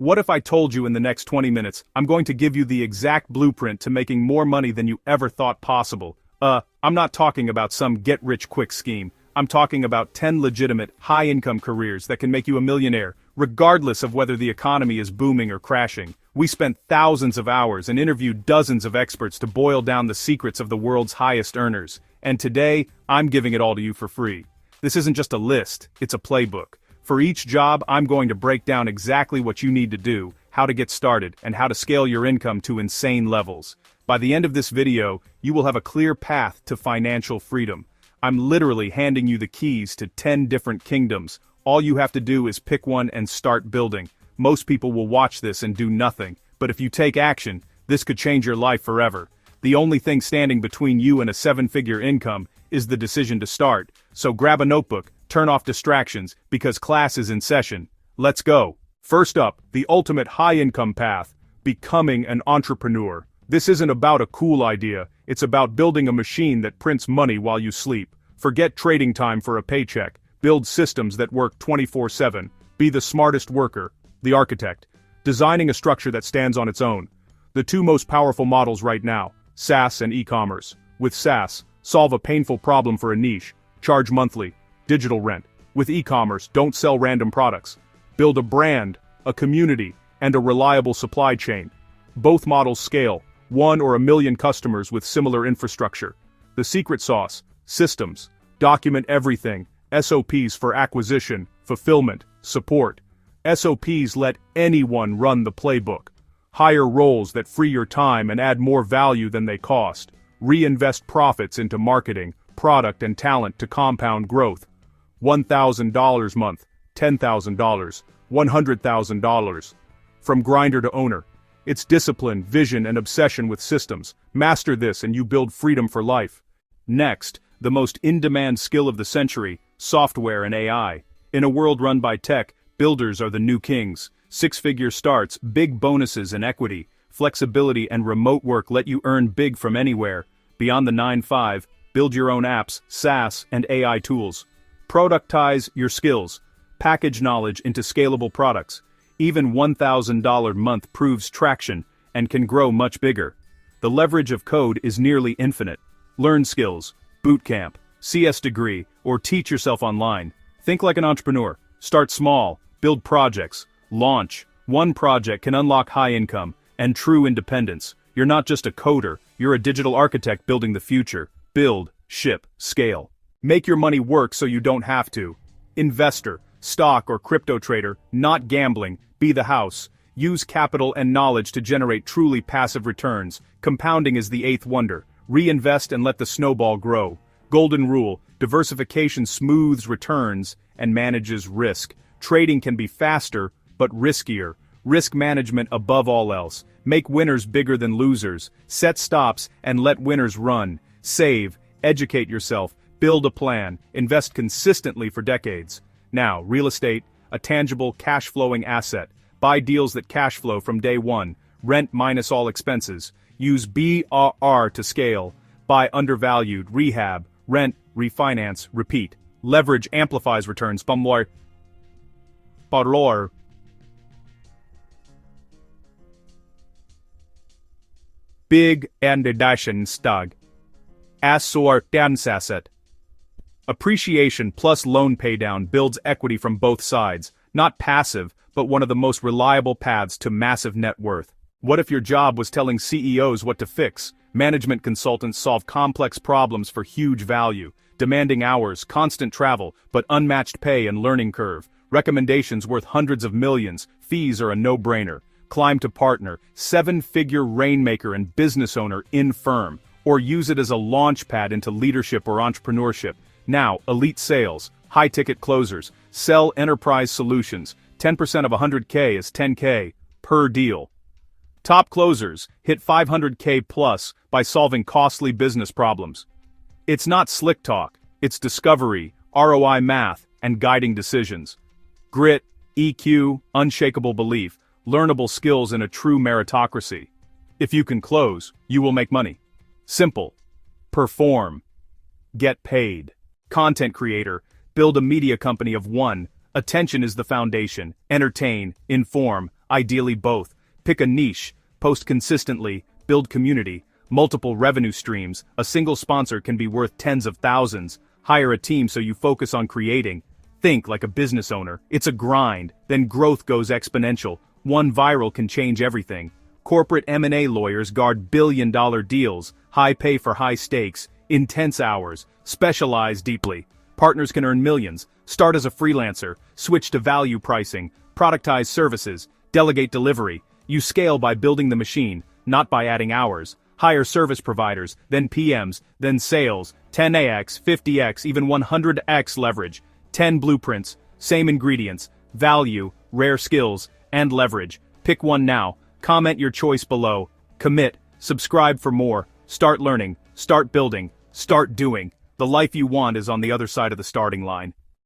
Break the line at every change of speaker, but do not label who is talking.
What if I told you in the next 20 minutes, I'm going to give you the exact blueprint to making more money than you ever thought possible? I'm not talking about some get-rich-quick scheme. I'm talking about 10 legitimate, high-income careers that can make you a millionaire, regardless of whether the economy is booming or crashing. We spent thousands of hours and interviewed dozens of experts to boil down the secrets of the world's highest earners. And today, I'm giving it all to you for free. This isn't just a list, it's a playbook. For each job, I'm going to break down exactly what you need to do, how to get started, and how to scale your income to insane levels. By the end of this video, you will have a clear path to financial freedom. I'm literally handing you the keys to 10 different kingdoms. All you have to do is pick one and start building. Most people will watch this and do nothing, but if you take action, this could change your life forever. The only thing standing between you and a 7-figure income is the decision to start. So grab a notebook, turn off distractions, because class is in session. Let's go. First up, the ultimate high-income path, becoming an entrepreneur. This isn't about a cool idea, it's about building a machine that prints money while you sleep. Forget trading time for a paycheck, build systems that work 24/7, be the smartest worker, the architect, designing a structure that stands on its own. The two most powerful models right now, SaaS and e-commerce. With SaaS, solve a painful problem for a niche, charge monthly, digital rent. With e-commerce, don't sell random products. Build a brand, a community, and a reliable supply chain. Both models scale, 1 or a million customers with similar infrastructure. The secret sauce, systems, document everything, SOPs for acquisition, fulfillment, support. SOPs let anyone run the playbook. Hire roles that free your time and add more value than they cost. Reinvest profits into marketing, product and talent to compound growth. $1,000 month, $10,000, $100,000. From grinder to owner. It's discipline, vision, and obsession with systems. Master this and you build freedom for life. Next, the most in-demand skill of the century, software and AI. In a world run by tech, builders are the new kings. 6-figure starts, big bonuses and equity, flexibility and remote work let you earn big from anywhere. Beyond the 9-5, build your own apps, SaaS, and AI tools. Productize your skills. Package knowledge into scalable products. Even $1,000 month proves traction and can grow much bigger. The leverage of code is nearly infinite. Learn skills, bootcamp, CS degree, or teach yourself online. Think like an entrepreneur. Start small, build projects, launch. One project can unlock high income and true independence. You're not just a coder, you're a digital architect building the future. Build, ship, scale. Make your money work so you don't have to. Investor, stock or crypto trader, not gambling, be the house. Use capital and knowledge to generate truly passive returns. Compounding is the 8th wonder. Reinvest and let the snowball grow. Golden rule, diversification smooths returns and manages risk. Trading can be faster, but riskier. Risk management above all else. Make winners bigger than losers. Set stops and let winners run. Save, educate yourself, build a plan, invest consistently for decades. Now, real estate, a tangible cash-flowing asset. Buy deals that cash flow from day one. Rent minus all expenses. Use BRR to scale. Buy undervalued, rehab, rent, refinance, repeat. Leverage amplifies returns. Parlor. Big and edation stag. Asset. Appreciation plus loan paydown builds equity from both sides, not passive, but one of the most reliable paths to massive net worth. What if your job was telling CEOs what to fix? Management consultants solve complex problems for huge value, demanding hours, constant travel, but unmatched pay and learning curve. Recommendations worth hundreds of millions, fees are a no-brainer. Climb to partner, 7-figure rainmaker and business owner in firm, or use it as a launch pad into leadership or entrepreneurship. Now, elite sales, high-ticket closers, sell enterprise solutions. 10% of 100K is 10K per deal. Top closers hit 500K plus by solving costly business problems. It's not slick talk, it's discovery, ROI math, and guiding decisions. Grit, EQ, unshakable belief, learnable skills in a true meritocracy. If you can close, you will make money. Simple. Perform. Get paid. Content creator, build a media company of one. Attention is the foundation. Entertain, inform, Ideally both. Pick a niche, post consistently, build community, multiple revenue streams. A single sponsor can be worth tens of thousands. Hire a team so you focus on creating. Think like a business owner. It's a grind, then growth goes exponential. One viral can change everything. Corporate M&A lawyers guard billion-dollar deals, high pay for high stakes, intense hours, specialize deeply. Partners can earn millions. Start as a freelancer, switch to value pricing, productize services, delegate delivery. You scale by building the machine, not by adding hours. Hire service providers, then PMs, then sales, 10x, 50x, even 100x leverage. 10 blueprints, same ingredients, value, rare skills, and leverage. Pick one now. Comment your choice below. Commit, subscribe for more. Start learning, start building, start doing. The life you want is on the other side of the starting line.